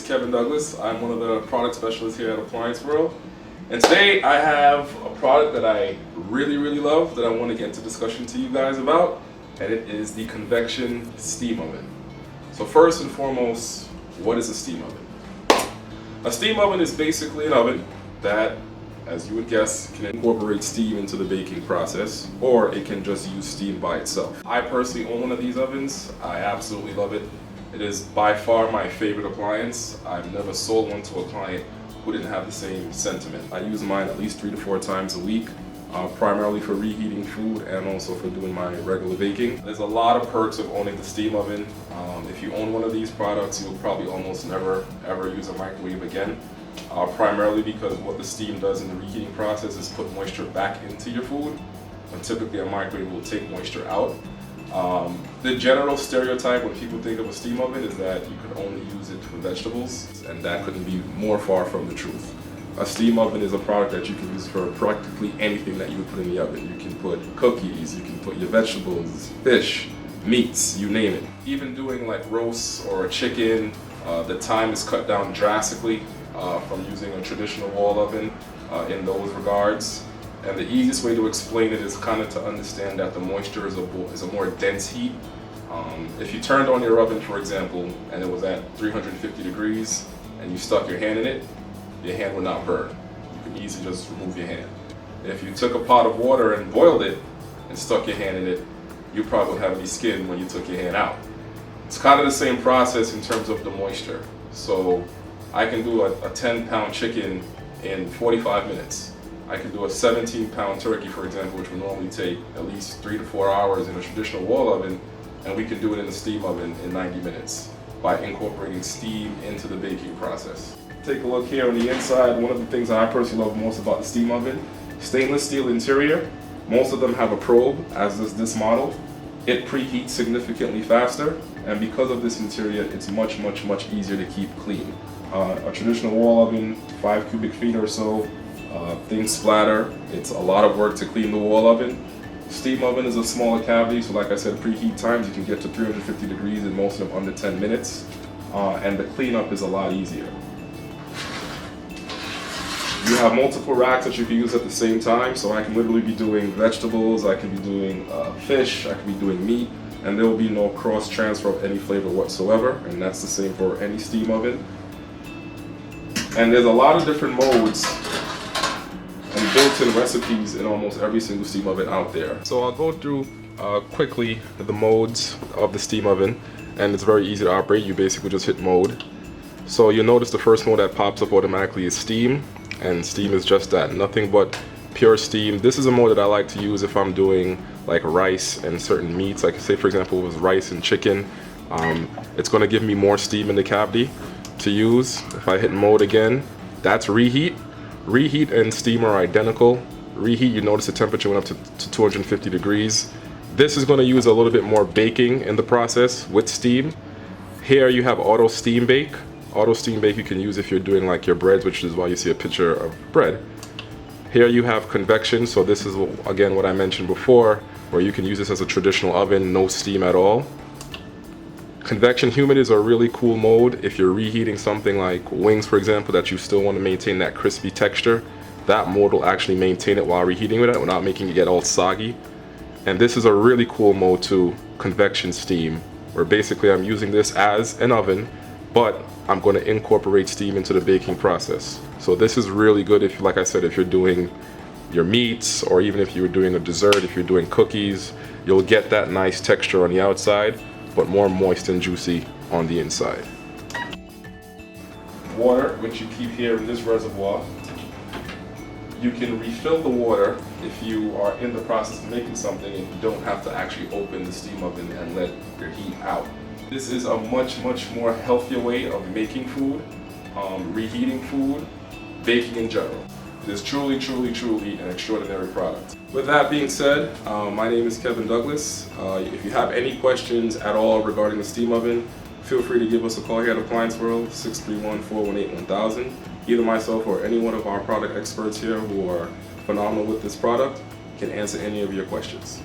Kevin Douglas. I'm one of the product specialists here at Appliance World. And today I have a product that I really love that I want to get into discussion to you guys about, and it is the Convection steam oven. So first and foremost, what is a steam oven? A steam oven is basically an oven that, as you would guess, can incorporate steam into the baking process, or it can just use steam by itself. I personally own one of these ovens. I absolutely love it. It is by far my favorite appliance. I've never sold one to a client who didn't have the same sentiment. I use mine at least 3 to 4 times a week, primarily for reheating food and also for doing my regular baking. There's a lot of perks of owning the steam oven. If you own one of these products, you'll probably almost never ever use a microwave again. Primarily because what the steam does in the reheating process is put moisture back into your food, when typically a microwave will take moisture out. The general stereotype when people think of a steam oven is that you can only use it for vegetables, and that couldn't be more far from the truth. A steam oven is a product that you can use for practically anything that you would put in the oven. You can put cookies, you can put your vegetables, fish, meats, you name it. Even doing like roasts or a chicken, the time is cut down drastically from using a traditional wall oven in those regards. And the easiest way to explain it is kind of to understand that the moisture is a more dense heat. If you turned on your oven, for example, and it was at 350 degrees and you stuck your hand in it, your hand would not burn. You can easily just remove your hand. If you took a pot of water and boiled it and stuck your hand in it, you probably wouldn't have any skin when you took your hand out. It's kind of the same process in terms of the moisture. So I can do a 10-pound chicken in 45 minutes. I can do a 17-pound turkey, for example, which would normally take at least 3 to 4 hours in a traditional wall oven, and we can do it in a steam oven in 90 minutes by incorporating steam into the baking process. Take a look here on the inside. One of the things that I personally love most about the steam oven, stainless steel interior. Most of them have a probe, as does this model. It preheats significantly faster, and because of this interior, it's much easier to keep clean. A traditional wall oven, 5 cubic feet or so, things splatter. It's a lot of work to clean the wall oven. Steam oven is a smaller cavity, so like I said, preheat times, you can get to 350 degrees in most of them under 10 minutes, and the cleanup is a lot easier. You have multiple racks that you can use at the same time, so I can literally be doing vegetables, I can be doing fish, I can be doing meat, and there will be no cross transfer of any flavor whatsoever, and that's the same for any steam oven. And there's a lot of different modes and built-in recipes in almost every single steam oven out there. So I'll go through quickly the modes of the steam oven, and it's very easy to operate. You basically just hit mode. So you'll notice the first mode that pops up automatically is steam, and steam is just that, nothing but pure steam. This is a mode that I like to use if I'm doing like rice and certain meats, like say for example with rice and chicken. It's going to give me more steam in the cavity to use. If I hit mode again, that's reheat. Reheat and steam are identical. Reheat, you notice the temperature went up to 250 degrees. This is going to use a little bit more baking in the process with steam. Here you have auto steam bake. Auto steam bake you can use if you're doing like your breads, which is why you see a picture of bread. Here you have convection, so this is again what I mentioned before, where you can use this as a traditional oven, no steam at all. Convection humid is a really cool mode if you're reheating something like wings, for example, that you still want to maintain that crispy texture. That mode will actually maintain it while reheating with it without making it get all soggy. And this is a really cool mode too, convection steam, where basically I'm using this as an oven, but I'm going to incorporate steam into the baking process. So this is really good if, like I said, if you're doing your meats, or even if you're doing a dessert, if you're doing cookies, you'll get that nice texture on the outside, but more moist and juicy on the inside. Water, which you keep here in this reservoir. You can refill the water if you are in the process of making something and you don't have to actually open the steam oven and let your heat out. This is a much more healthier way of making food, reheating food, baking in general. It is truly an extraordinary product. With that being said, my name is Kevin Douglas. If you have any questions at all regarding the steam oven, feel free to give us a call here at Appliance World, 631-418-1000. Either myself or any one of our product experts here who are phenomenal with this product can answer any of your questions.